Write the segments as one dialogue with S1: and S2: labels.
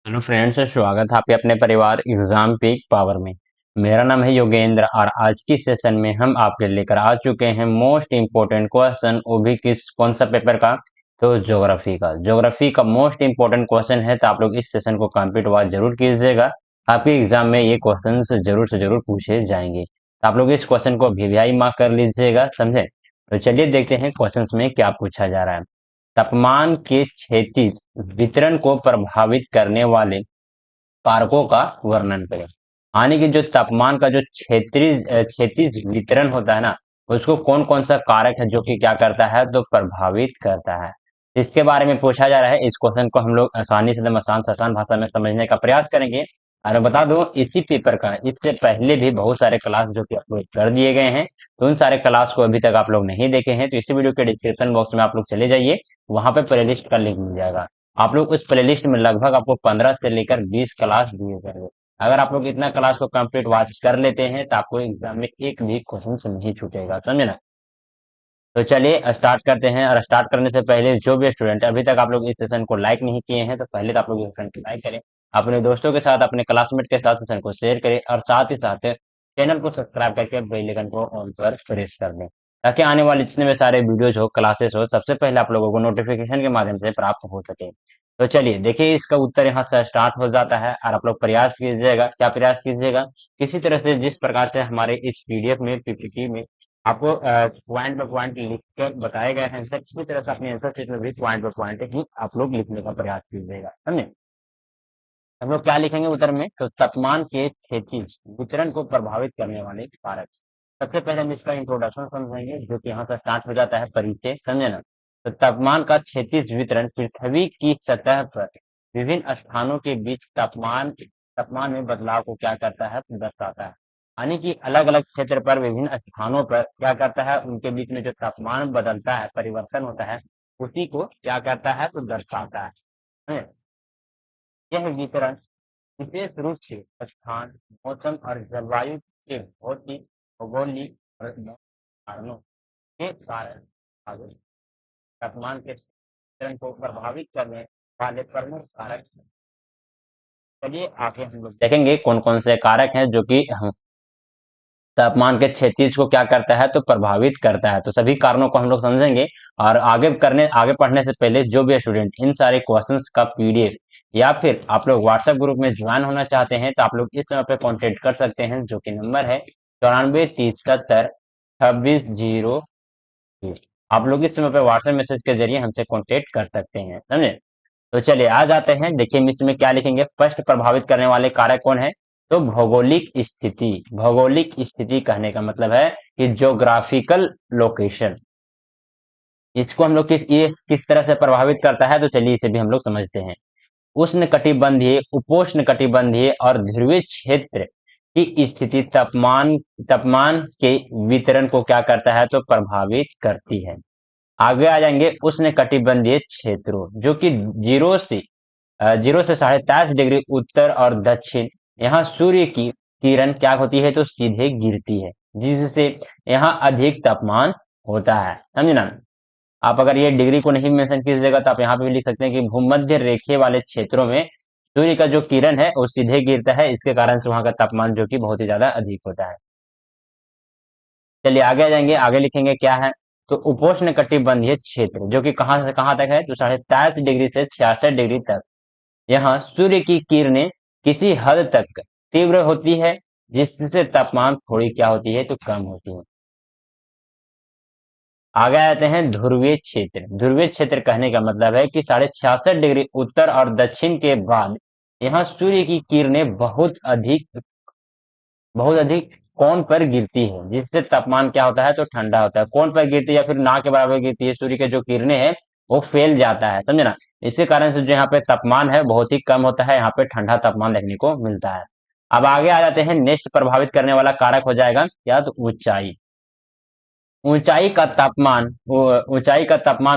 S1: Hello friends, स्वागत है आपके अपने परिवार एग्जाम पीक पावर में। मेरा नाम है योगेंद्र और आज की सेशन में हम आपके लेकर आ चुके हैं मोस्ट इम्पोर्टेंट क्वेश्चन, वो भी किस कौन सा पेपर का। तो ज्योग्राफी का मोस्ट इम्पोर्टेंट क्वेश्चन है, तो आप लोग इस सेशन को कंप्लीट वाच जरूर कीजिएगा। आपके एग्जाम में ये क्वेश्चन जरूर से जरूर पूछे जाएंगे, तो आप लोग इस क्वेश्चन को भी मार्क कर लीजिएगा, समझे। तो चलिए देखते हैं क्वेश्चन में क्या पूछा जा रहा है। तापमान के क्षैतिज वितरण को प्रभावित करने वाले कारकों का वर्णन करें। यानी कि जो तापमान का जो क्षैतिज वितरण होता है ना, उसको कौन कौन सा कारक है जो कि क्या करता है, तो प्रभावित करता है। इसके बारे में पूछा जा रहा है। इस क्वेश्चन को हम लोग आसानी से एकदम आसान से आसान भाषा में समझने का प्रयास करेंगे। और बता दो, इसी पेपर का इससे पहले भी बहुत सारे क्लास जो कि अपलोड कर दिए गए हैं, तो उन सारे क्लास को अभी तक आप लोग नहीं देखे हैं तो इसी वीडियो के डिस्क्रिप्शन बॉक्स में आप लोग चले जाइए, वहां पे प्लेलिस्ट का लिंक मिल जाएगा। आप लोग उस प्लेलिस्ट में लगभग आपको 15 से लेकर 20 क्लास दिए जाएंगे। अगर आप लोग इतना क्लास को कंप्लीट वॉच कर लेते हैं तो आपको एग्जाम में एक भी क्वेश्चन से नहीं छूटेगा, समझे ना। तो चलिए स्टार्ट करते हैं। और स्टार्ट करने से पहले जो भी स्टूडेंट अभी तक आप लोग इस सेशन को लाइक नहीं किए हैं, तो पहले तो आप लोग इस सेशन को लाइक करें, अपने दोस्तों के साथ अपने क्लासमेट के साथ सेशन को शेयर करें, और साथ ही साथ चैनल को सब्सक्राइब करके बेल आइकन को ऑन पर प्रेस कर दें, ताकि आने वाले जितने भी सारे वीडियोज हो, क्लासेस हो, सबसे पहले आप लोगों को नोटिफिकेशन के माध्यम से प्राप्त हो सके। तो चलिए देखिए, इसका उत्तर यहाँ से स्टार्ट हो जाता है और आप लोग प्रयास कीजिएगा। क्या प्रयास कीजिएगा? किसी तरह से जिस प्रकार से हमारे इस पीडीएफ में, पीपीटी में आपको पॉइंट बाय पॉइंट लिख कर बताए गए हैं, आंसर किसी तरह से अपने आंसर शीट में भी पॉइंट बाय पॉइंट ही आप लोग लिखने का प्रयास कीजिएगा, समझे। हम लोग क्या लिखेंगे उत्तर में? तो तापमान के क्षैतिज वितरण को प्रभावित करने वाले कारक। सबसे पहले हम इसका इंट्रोडक्शन समझेंगे, जो कि यहाँ से स्टार्ट हो जाता है परिचय, समझे ना। तो तापमान का क्षैतिज वितरण पृथ्वी की सतह पर विभिन्न स्थानों के बीच तापमान तापमान में बदलाव को क्या करता है, दर्शाता है। यानी कि अलग अलग क्षेत्र पर विभिन्न स्थानों पर क्या करता है, उनके बीच में जो तापमान बदलता है, परिवर्तन होता है, उसी को क्या करता है, तो दर्शाता है। हैं? यह वितरण विशेष रूप से स्थान, मौसम और जलवायु के भौगोलिक और कारणों के कारण आगे तापमान के वितरण को प्रभावित करने वाले प्रमुख कारक हैं। चलिए आगे हम लोग देखेंगे कौन कौन से कारक हैं जो कि तापमान के क्षैतिज को क्या करता है, तो प्रभावित करता है। तो सभी कारणों को हम लोग समझेंगे। और आगे पढ़ने से पहले जो भी स्टूडेंट इन सारे क्वेश्चंस का पीडीएफ या फिर आप लोग व्हाट्सएप ग्रुप में ज्वाइन होना चाहते हैं, तो आप लोग इस नंबर पे कांटेक्ट कर सकते हैं, जो कि नंबर है 94 30 70 26 0। आप लोग इस समय पे व्हाट्सएप मैसेज के जरिए हमसे कांटेक्ट कर सकते हैं, समझे। तो चलिए आ जाते हैं, देखिए हम इसमें क्या लिखेंगे। फर्स्ट प्रभावित करने वाले कारक कौन है? तो भौगोलिक स्थिति। भौगोलिक स्थिति कहने का मतलब है कि ज्योग्राफिकल लोकेशन। इसको हम लोग ये किस तरह से प्रभावित करता है, तो चलिए इसे भी हम लोग समझते हैं। उष्ण कटिबंधीय, उपोष्ण कटिबंधीय और ध्रुवीय क्षेत्र की स्थिति तापमान तापमान के वितरण को क्या करता है, तो प्रभावित करती है। आगे आ जाएंगे उष्ण कटिबंधीय क्षेत्रों, जो कि 0 से 23.5 डिग्री उत्तर और दक्षिण। यहाँ सूर्य की किरण क्या होती है, तो सीधे गिरती है, जिससे यहाँ अधिक तापमान होता है, समझे ना। आप अगर ये डिग्री को नहीं मेंशन कीजिएगा तो आप यहाँ पे भी लिख सकते हैं कि भूमध्य रेखे वाले क्षेत्रों में सूर्य का जो किरण है वो सीधे गिरता है, इसके कारण से वहां का तापमान जो कि बहुत ही ज्यादा अधिक होता है। चलिए आगे आ जाएंगे, आगे लिखेंगे क्या है। तो उपोष्ण कटिबंधीय क्षेत्र, जो कि कहाँ से कहाँ तक है, तो 23.5 डिग्री से 66 डिग्री तक। यहाँ सूर्य की किरणें किसी हद तक तीव्र होती है, जिससे तापमान थोड़ी क्या होती है, तो कम होती है। आगे आते हैं ध्रुवीय क्षेत्र। ध्रुवीय क्षेत्र कहने का मतलब है कि 66.5 डिग्री उत्तर और दक्षिण के बाद यहाँ सूर्य की किरणें बहुत अधिक कोण पर गिरती है, जिससे तापमान क्या होता है, तो ठंडा होता है। कोण पर गिरती है या फिर ना के बराबर गिरती है, सूर्य के जो किरणें हैं वो फैल जाता है, समझे ना। इसके कारण से जो यहाँ पे तापमान है बहुत ही कम होता है, यहाँ पे ठंडा तापमान देखने को मिलता है। अब आगे आ जाते हैं, नेक्स्ट प्रभावित करने वाला कारक हो जाएगा क्या, तो ऊंचाई। ऊंचाई का तापमान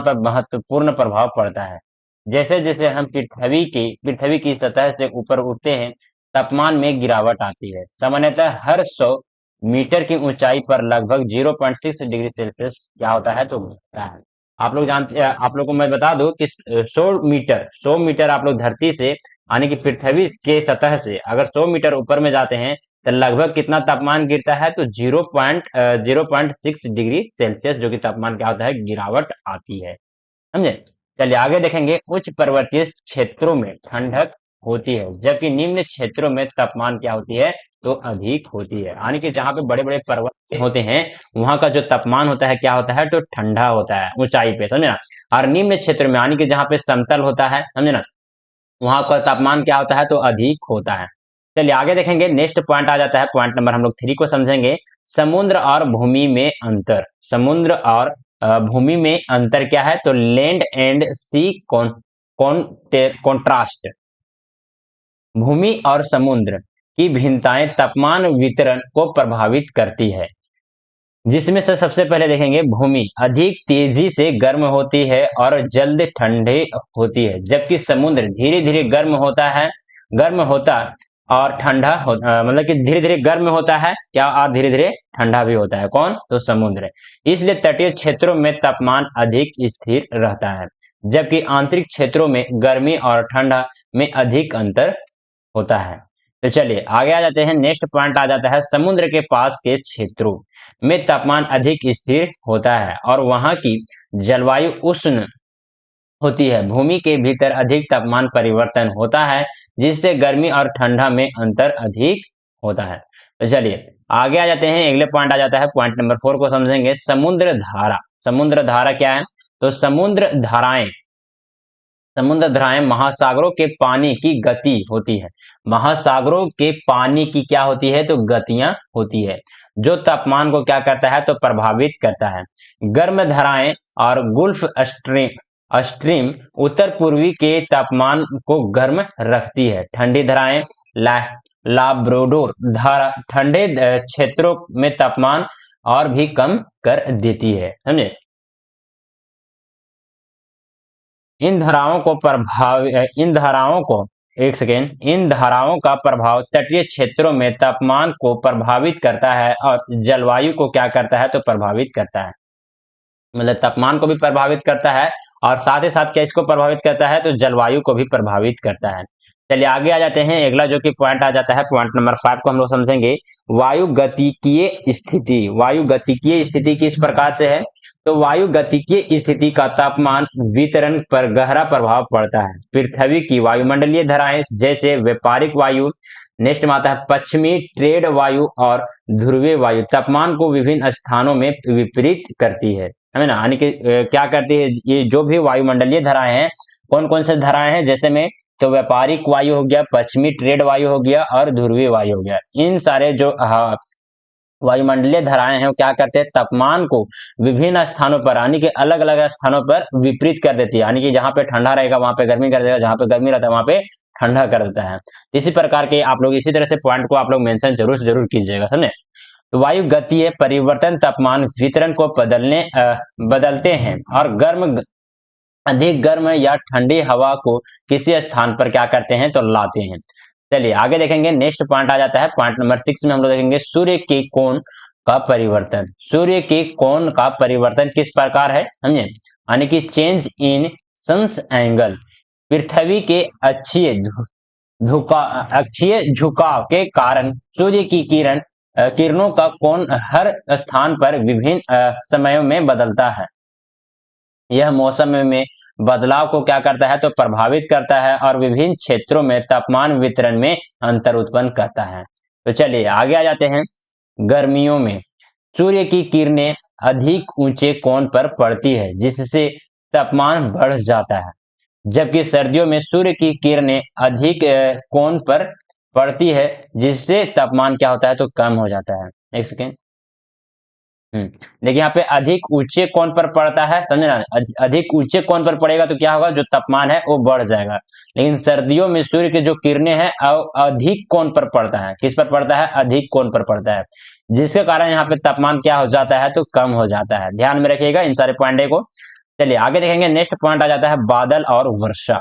S1: पर महत्वपूर्ण प्रभाव पड़ता है। जैसे जैसे हम पृथ्वी की सतह से ऊपर उठते हैं, तापमान में गिरावट आती है। सामान्यतः हर 100 मीटर की ऊंचाई पर लगभग 0.6 डिग्री सेल्सियस क्या होता है, तो बढ़ता है। आप लोग जानते हैं, आप लोग को मैं बता दूं कि 100 मीटर आप लोग धरती से यानी कि पृथ्वी के सतह से अगर 100 मीटर ऊपर में जाते हैं तो लगभग कितना तापमान गिरता है, तो 0.6 डिग्री सेल्सियस जो कि तापमान क्या होता है, गिरावट आती है। समझे। चलिए आगे देखेंगे, उच्च पर्वतीय क्षेत्रों में ठंडक होती है जबकि निम्न क्षेत्रों में तापमान क्या होती है, तो अधिक होती है। यानी कि जहाँ पे बड़े बड़े पर्वत होते हैं वहां का जो तापमान होता है क्या होता है, तो ठंडा होता है ऊंचाई पे, समझे ना। और निम्न क्षेत्र में यानी कि जहाँ पे समतल होता है, समझे ना, वहां का तापमान क्या होता है, तो अधिक होता है। चलिए आगे देखेंगे, नेक्स्ट पॉइंट आ जाता है, पॉइंट नंबर हम लोग 3 को समझेंगे, समुद्र और भूमि में अंतर। समुद्र और भूमि में अंतर क्या है, तो लैंड एंड सी कॉन्ट्रास्ट। भूमि और समुद्र की भिन्नताएं तापमान वितरण को प्रभावित करती है, जिसमें से सबसे पहले देखेंगे, भूमि अधिक तेजी से गर्म होती है और जल्द ठंडे होती है जबकि समुद्र धीरे धीरे गर्म होता और मतलब कि धीरे धीरे गर्म होता है क्या, और धीरे धीरे ठंडा भी होता है। कौन, तो समुद्र। इसलिए तटीय क्षेत्रों में तापमान अधिक स्थिर रहता है जबकि आंतरिक क्षेत्रों में गर्मी और ठंडा में अधिक अंतर होता है। तो चलिए आगे आ जाते हैं, नेक्स्ट पॉइंट आ जाता है, समुद्र के पास के क्षेत्रों में तापमान अधिक स्थिर होता है और वहां की जलवायु उष्ण होती है। भूमि के भीतर अधिक तापमान परिवर्तन होता है जिससे गर्मी और ठंडा में अंतर अधिक होता है। तो चलिए आगे आ जाते हैं, अगले पॉइंट आ जाता है, पॉइंट नंबर 4 को समझेंगे, समुद्र धारा। समुद्र धारा क्या है, तो समुद्र धाराएं महासागरों के पानी की गति होती है। महासागरों के पानी की क्या होती है, तो गतियां होती है, जो तापमान को क्या करता है, तो प्रभावित करता है। गर्म धाराएं और गुल्फ स्ट्रीम उत्तर पूर्वी के तापमान को गर्म रखती है। ठंडी धाराएं लाब्राडोर धारा ठंडे क्षेत्रों में तापमान और भी कम कर देती है, समझे। इन धाराओं का प्रभाव तटीय क्षेत्रों में तापमान को प्रभावित करता है और जलवायु को क्या करता है, तो प्रभावित करता है। मतलब तापमान को भी प्रभावित करता है और साथ ही साथ क्या इसको प्रभावित करता है, तो जलवायु को भी प्रभावित करता है। चलिए आगे आ जाते हैं, अगला जो कि पॉइंट आ जाता है, पॉइंट नंबर 5 को हम लोग समझेंगे, वायु गतिकीय स्थिति किस प्रकार से है, तो वायु गतिकीय स्थिति का तापमान वितरण पर गहरा प्रभाव पड़ता है। पृथ्वी की वायुमंडलीय धाराएं जैसे व्यापारिक वायु, नेक्स्ट में आता है पश्चिमी ट्रेड वायु और ध्रुवीय वायु, तापमान को विभिन्न स्थानों में विपरीत करती है ना। यानी कि क्या करती है, ये जो भी वायुमंडलीय धाराएं हैं, कौन कौन से धाराएं हैं, जैसे में तो व्यापारिक वायु हो गया, पश्चिमी ट्रेड वायु हो गया और ध्रुवीय वायु हो गया। इन सारे जो वायुमंडलीय धाराएं हैं वो क्या करते हैं, तापमान को विभिन्न स्थानों पर यानी कि अलग अलग स्थानों पर विपरीत कर देती है। यानी कि जहां पे ठंडा रहेगा वहां पे गर्मी कर देगा, जहां पे गर्मी रहता है वहां पे ठंडा कर देता है। इसी प्रकार के आप लोग इसी तरह से पॉइंट को आप लोग मेंशन जरूर से जरूर कीजिएगा, समझे। तो वायु गतीय परिवर्तन तापमान वितरण को बदलते हैं और अधिक गर्म या ठंडी हवा को किसी स्थान पर क्या करते हैं, तो लाते हैं। चलिए आगे देखेंगे, नेक्स्ट पॉइंट आ जाता है, पॉइंट नंबर 6 में हम लोग देखेंगे सूर्य के कोण का परिवर्तन। सूर्य के कोण का परिवर्तन किस प्रकार है, समझे, यानी कि चेंज इन सन्स एंगल। पृथ्वी के अक्षीय झुकाव के कारण सूर्य की किरणों का कोण हर स्थान पर विभिन्न समयों में बदलता है। यह मौसम में बदलाव को क्या करता है, तो प्रभावित करता है और विभिन्न क्षेत्रों में तापमान वितरण में अंतर उत्पन्न करता है। तो चलिए आगे आ जाते हैं, गर्मियों में सूर्य की किरणें अधिक ऊंचे कोण पर पड़ती है जिससे तापमान बढ़ जाता है, जबकि सर्दियों में सूर्य की किरणें अधिक कोण पर पड़ती है जिससे तापमान क्या होता है, तो कम हो जाता है। एक सेकेंड, देखिए यहाँ पे अधिक ऊंचे कोण पर पड़ता है, समझे ना। अधिक ऊंचे कोण पर पड़ेगा तो क्या होगा, जो तापमान है वो बढ़ जाएगा। लेकिन सर्दियों में सूर्य की जो किरणें हैं अधिक कोण पर पड़ता है, किस पर पड़ता है, अधिक कोण पर पड़ता है, जिसके कारण यहाँ पे तापमान क्या हो जाता है, तो कम हो जाता है। ध्यान में रखिएगा इन सारे पॉइंट को। चलिए आगे देखेंगे, नेक्स्ट पॉइंट आ जाता है बादल और वर्षा।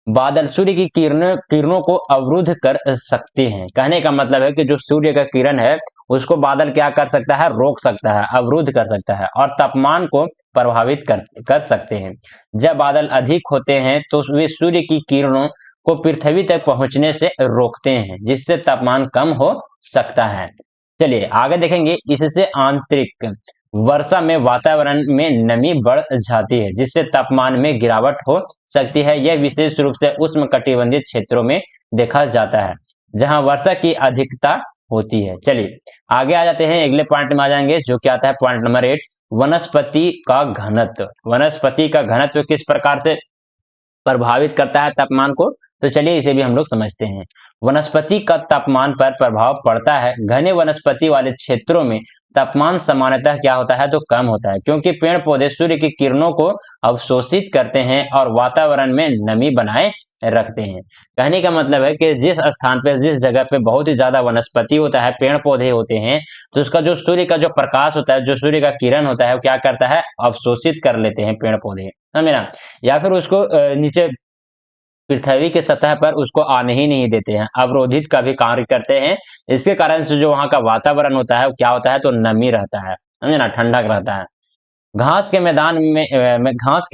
S1: बादल सूर्य की किरणों को अवरुद्ध कर सकते हैं। कहने का मतलब है कि जो सूर्य का किरण है उसको बादल क्या कर सकता है, रोक सकता है, अवरुद्ध कर सकता है और तापमान को प्रभावित कर सकते हैं। जब बादल अधिक होते हैं तो वे सूर्य की किरणों को पृथ्वी तक पहुंचने से रोकते हैं, जिससे तापमान कम हो सकता है। चलिए आगे देखेंगे, इससे आंतरिक वर्षा में वातावरण में नमी बढ़ जाती है, जिससे तापमान में गिरावट हो सकती है। यह विशेष रूप से उष्णकटिबंधीय क्षेत्रों में देखा जाता है, जहां वर्षा की अधिकता होती है। चलिए आगे आ जाते हैं, अगले पॉइंट में आ जाएंगे, जो क्या आता है पॉइंट नंबर 8, वनस्पति का घनत्व। वनस्पति का घनत्व किस प्रकार से प्रभावित करता है तापमान को, तो चलिए इसे भी हम लोग समझते हैं। वनस्पति का तापमान पर प्रभाव पड़ता है। घने वनस्पति वाले क्षेत्रों में तापमान सामान्यतः क्या होता है, तो कम होता है, क्योंकि पेड़ पौधे सूर्य की किरणों को अवशोषित करते हैं और वातावरण में नमी बनाए रखते हैं। कहने का मतलब है कि जिस स्थान पे, जिस जगह पे बहुत ही ज्यादा वनस्पति होता है, पेड़ पौधे होते हैं, तो उसका जो सूर्य का जो प्रकाश होता है, जो सूर्य का किरण होता है, वो क्या करता है, अवशोषित कर लेते हैं पेड़ पौधे, समझे ना, या फिर उसको नीचे पृथ्वी के सतह पर उसको आने ही नहीं देते हैं, अवरोधित का भी कार्य करते हैं। इसके कारण से जो वहां का वातावरण होता है वो क्या होता है, तो नमी रहता है, समझे ना, ठंडक रहता है। घास के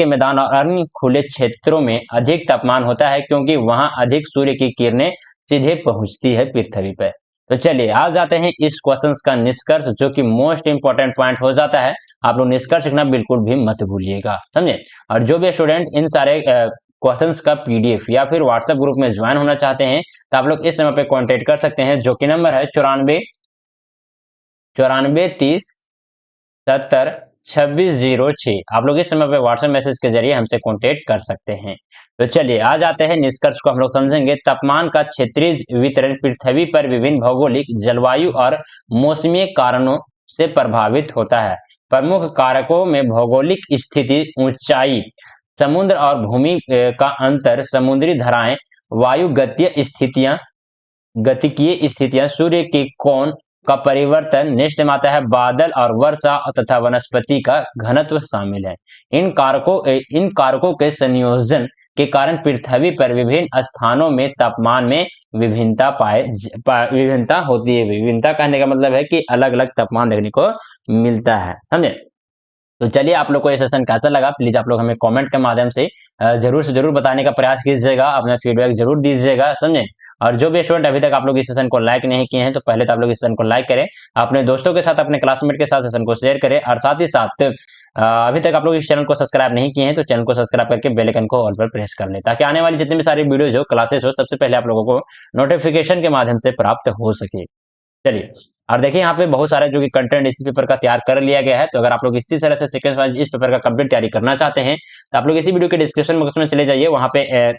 S1: मैदान और अन्य खुले क्षेत्रों में अधिक तापमान होता है, क्योंकि वहां अधिक सूर्य की किरणें सीधे पहुंचती है पृथ्वी पर। तो चलिए आ जाते हैं इस क्वेश्चन का निष्कर्ष, जो कि मोस्ट इंपॉर्टेंट पॉइंट हो जाता है। आप लोग निष्कर्ष लिखना बिल्कुल भी मत भूलिएगा, समझे। और जो भी स्टूडेंट इन सारे क्वेश्चंस का पीडीएफ या फिर व्हाट्सएप ग्रुप में ज्वाइन होना चाहते हैं, तो आप लोग इस नंबर पे कांटेक्ट कर सकते हैं, जो कि नंबर है 94 30 आप लोग इस समय पे व्हाट्सएप मैसेज के जरिए हमसे कांटेक्ट कर सकते हैं। तो चलिए आ जाते हैं निष्कर्ष को हम लोग समझेंगे। तापमान का क्षेत्रीय वितरण पृथ्वी पर विभिन्न भौगोलिक, जलवायु और मौसमी कारणों से प्रभावित होता है। प्रमुख कारकों में भौगोलिक स्थिति, ऊंचाई, समुद्र और भूमि का अंतर, समुद्री धाराएं, वायु गतिकीय स्थितियां, सूर्य के कोण का परिवर्तन, नेक्स्ट में आता है बादल और वर्षा तथा वनस्पति का घनत्व शामिल है। इन कारकों के संयोजन के कारण पृथ्वी पर विभिन्न स्थानों में तापमान में विभिन्नता होती है। विभिन्नता कहने का मतलब है कि अलग अलग तापमान देखने को मिलता है, समझे। तो चलिए आप लोग को ये सेशन कैसा लगा, प्लीज आप लोग हमें कमेंट के माध्यम से जरूर से जरूर बताने का प्रयास कीजिएगा, अपना फीडबैक जरूर दीजिएगा, समझे। और जो भी स्टूडेंट अभी तक आप लोग इस सेशन को लाइक नहीं किए हैं, तो पहले तो आप लोग इस सेशन को लाइक करें, अपने दोस्तों के साथ, अपने क्लासमेट के साथ सेशन को शेयर करें, और साथ ही साथ अभी तक आप लोग इस चैनल को सब्सक्राइब नहीं किए हैं, तो चैनल को सब्सक्राइब करके बेल आइकन को ऑल पर प्रेस कर लें, ताकि आने वाली जितनी भी सारी वीडियोज हो, क्लासेस हो, सबसे पहले आप लोगों को नोटिफिकेशन के माध्यम से प्राप्त हो सके। चलिए और देखिए यहाँ पे बहुत सारे जो कि कंटेंट इसी पेपर का तैयार कर लिया गया है। तो अगर आप लोग इसी तरह से सीक्वेंस वाइज इस पेपर का कंप्लीट तैयारी करना चाहते हैं, तो आप लोग इसी वीडियो के डिस्क्रिप्शन बॉक्स में चले जाइए, वहां पे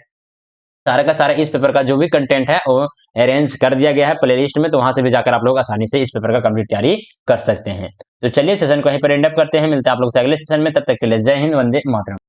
S1: सारा का सारा इस पेपर का जो भी कंटेंट है वो अरेंज कर दिया गया है प्लेलिस्ट में, तो वहां से भी जाकर आप लोग आसानी से इस पेपर का कंप्लीट तैयारी कर सकते हैं। तो चलिए सेशन को यहीं पर एंड अप करते हैं, मिलते हैं आप लोग से अगले सेशन में, तब तक के लिए जय हिंद, वंदे मातरम।